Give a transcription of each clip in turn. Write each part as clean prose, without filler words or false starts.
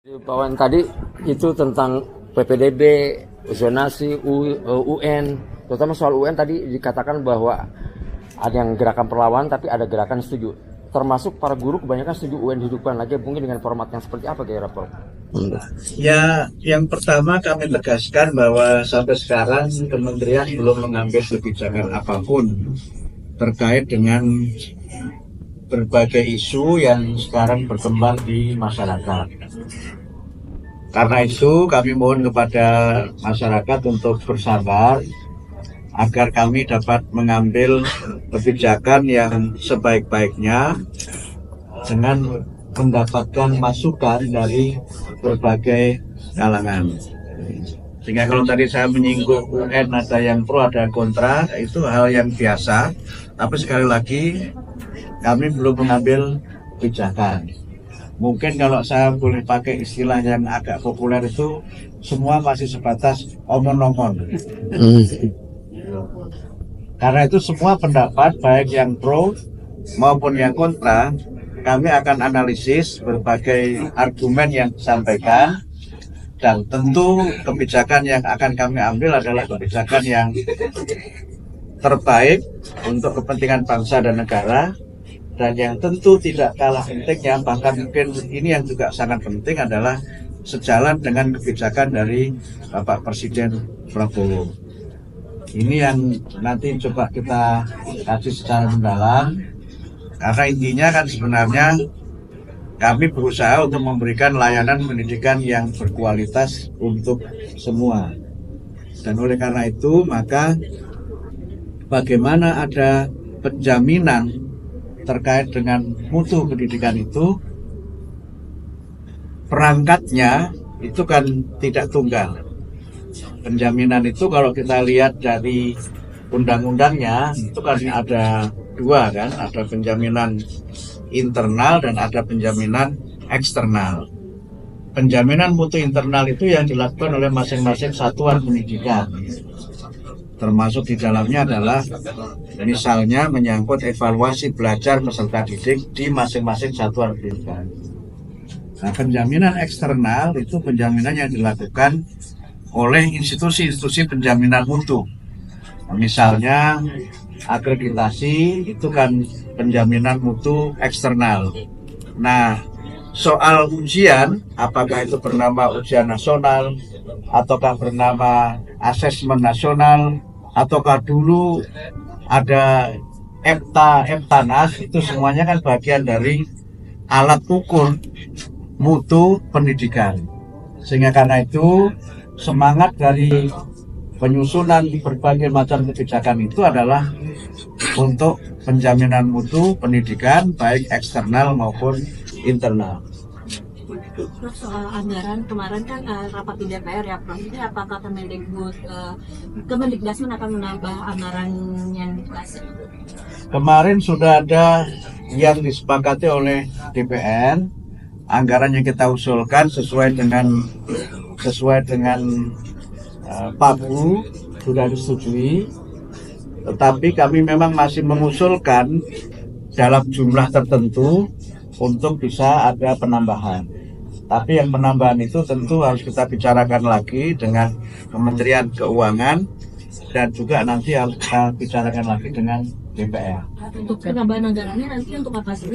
Pak Wan, tadi itu tentang PPDB, zonasi, UN, terutama soal UN tadi dikatakan bahwa ada yang gerakan perlawanan tapi ada gerakan setuju. Termasuk para guru kebanyakan setuju UN dihidupkan lagi, mungkin dengan format yang seperti apa kira-kira, Prof? Ya, yang pertama kami tegaskan bahwa sampai sekarang Kementerian belum mengambil kebijakan apapun terkait dengan berbagai isu yang sekarang berkembang di masyarakat. Karena itu kami mohon kepada masyarakat untuk bersabar agar kami dapat mengambil kebijakan yang sebaik-baiknya dengan mendapatkan masukan dari berbagai kalangan. Sehingga kalau tadi saya menyinggung UN ada yang pro ada yang kontra, itu hal yang biasa. Tapi sekali lagi kami belum mengambil kebijakan. Mungkin kalau saya boleh pakai istilah yang agak populer itu, semua masih sebatas omong-omong. Karena itu semua pendapat baik yang pro maupun yang kontra, kami akan analisis berbagai argumen yang disampaikan, dan tentu kebijakan yang akan kami ambil adalah kebijakan yang terbaik untuk kepentingan bangsa dan negara. Dan yang tentu tidak kalah pentingnya, bahkan mungkin ini yang juga sangat penting adalah sejalan dengan kebijakan dari Bapak Presiden Prabowo. Ini yang nanti coba kita kaji secara mendalam, karena intinya kan sebenarnya kami berusaha untuk memberikan layanan pendidikan yang berkualitas untuk semua. Dan oleh karena itu maka bagaimana ada penjaminan terkait dengan mutu pendidikan itu, perangkatnya itu kan tidak tunggal. Penjaminan itu kalau kita lihat dari undang-undangnya itu kan ada dua kan, ada penjaminan internal dan ada penjaminan eksternal. Penjaminan mutu internal itu yang dilakukan oleh masing-masing satuan pendidikan. Termasuk di dalamnya adalah misalnya menyangkut evaluasi belajar peserta didik di masing-masing satuan pendidikan. Nah, penjaminan eksternal itu penjaminan yang dilakukan oleh institusi-institusi penjaminan mutu. Nah, misalnya akreditasi itu kan penjaminan mutu eksternal. Nah, soal ujian, apakah itu bernama ujian nasional ataukah bernama asesmen nasional, ataukah dulu ada Eptanas, itu semuanya kan bagian dari alat ukur mutu pendidikan. Sehingga karena itu semangat dari penyusunan berbagai macam kebijakan itu adalah untuk penjaminan mutu pendidikan baik eksternal maupun internal. Prof, soal anggaran kemarin kan rapat di DPR ya Prof, ini apakah Kemendikbud akan menambah anggaran yang dikasih? Kemarin sudah ada yang disepakati oleh DPR, anggaran yang kita usulkan sesuai dengan PABU sudah disetujui, tetapi kami memang masih mengusulkan dalam jumlah tertentu untuk bisa ada penambahan. Tapi yang penambahan itu tentu harus kita bicarakan lagi dengan Kementerian Keuangan dan juga nanti harus kita bicarakan lagi dengan DPR. Untuk penambahan anggarannya nanti untuk apa sih?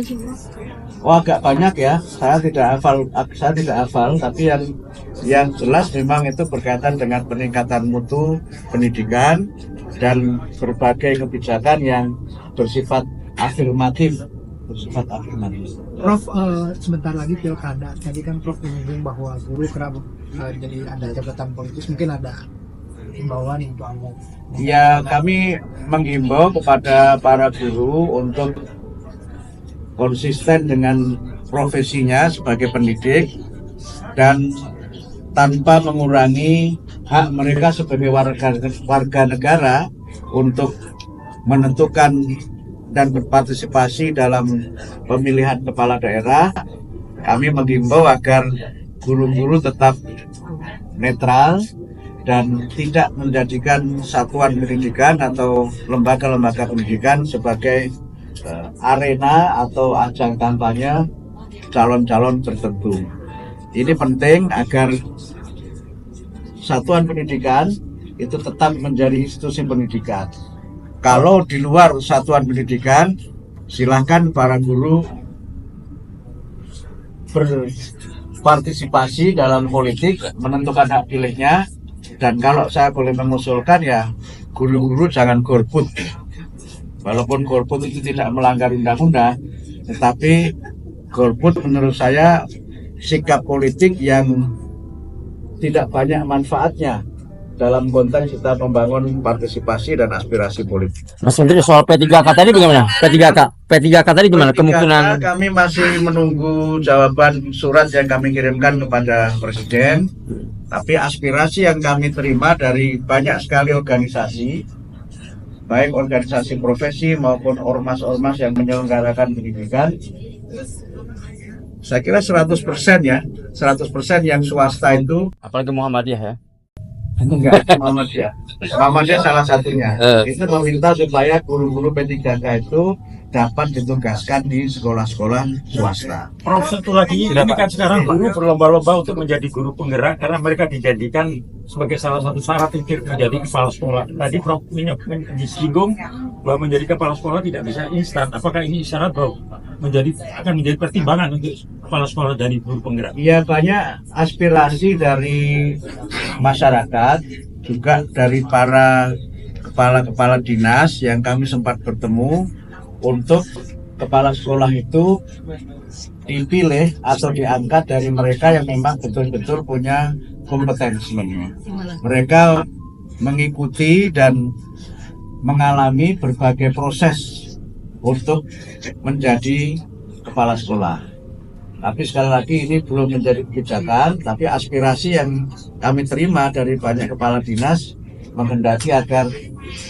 Oh, agak banyak ya, saya tidak hafal, tapi yang jelas memang itu berkaitan dengan peningkatan mutu pendidikan dan berbagai kebijakan yang bersifat afirmatif. Prof, sebentar lagi pilkada. Tadi kan Prof menyinggung bahwa guru kerap jadi ada jabatan politis, mungkin ada himbauan untuk Anda. Ya, kami menghimbau kepada para guru untuk konsisten dengan profesinya sebagai pendidik dan tanpa mengurangi hak mereka sebagai warga negara untuk menentukan dan berpartisipasi dalam pemilihan kepala daerah. Kami menghimbau agar guru-guru tetap netral dan tidak menjadikan satuan pendidikan atau lembaga-lembaga pendidikan sebagai arena atau ajang kampanye calon-calon tertentu. Ini penting agar satuan pendidikan itu tetap menjadi institusi pendidikan. Kalau di luar satuan pendidikan, silakan para guru berpartisipasi dalam politik, menentukan hak pilihnya. Dan kalau saya boleh mengusulkan ya, guru-guru jangan golput. Walaupun golput itu tidak melanggar undang-undang, tetapi golput menurut saya sikap politik yang tidak banyak manfaatnya dalam konteks kita membangun partisipasi dan aspirasi politik. Mas Menteri, soal P3K tadi bagaimana? P3K tadi gimana? Kemungkinan Kami masih menunggu jawaban surat yang kami kirimkan kepada Presiden. Tapi aspirasi yang kami terima dari banyak sekali organisasi, baik organisasi profesi maupun ormas-ormas yang menyelenggarakan pendidikan, saya kira 100% ya, 100% yang swasta itu. apalagi Muhammadiyah ya. Enggak, Muhammadiyah salah satunya. Itu meminta supaya guru-guru P3K itu dapat ditugaskan di sekolah-sekolah swasta. Prof, satu lagi, ini kan sekarang guru berlomba-lomba untuk menjadi guru penggerak karena mereka dijadikan sebagai salah satu syarat untuk menjadi kepala sekolah. Tadi Prof disinggung bahwa menjadi kepala sekolah tidak bisa instan. Apakah ini isyarat bahwa akan menjadi pertimbangan untuk kepala sekolah dari guru penggerak? Ya, banyak aspirasi dari masyarakat, juga dari para kepala-kepala dinas yang kami sempat bertemu, untuk kepala sekolah itu dipilih atau diangkat dari mereka yang memang betul-betul punya kompetensi. Mereka mengikuti dan mengalami berbagai proses untuk menjadi kepala sekolah. Tapi sekali lagi ini belum menjadi kebijakan, tapi aspirasi yang kami terima dari banyak kepala dinas menghendaki agar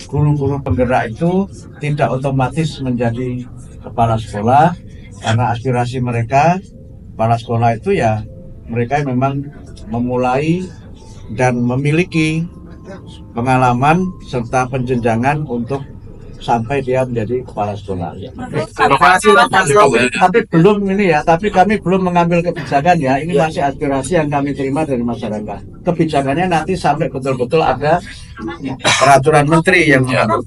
guru-guru penggerak itu tidak otomatis menjadi kepala sekolah, karena aspirasi mereka, kepala sekolah itu ya mereka yang memang memulai dan memiliki pengalaman serta penjenjangan untuk sampai dia menjadi kepala sekolah. Tapi belum ini ya, tapi kami belum mengambil kebijakan ya. Ini masih aspirasi yang kami terima dari masyarakat. Kebijakannya nanti sampai betul-betul ada peraturan menteri yang mengatur.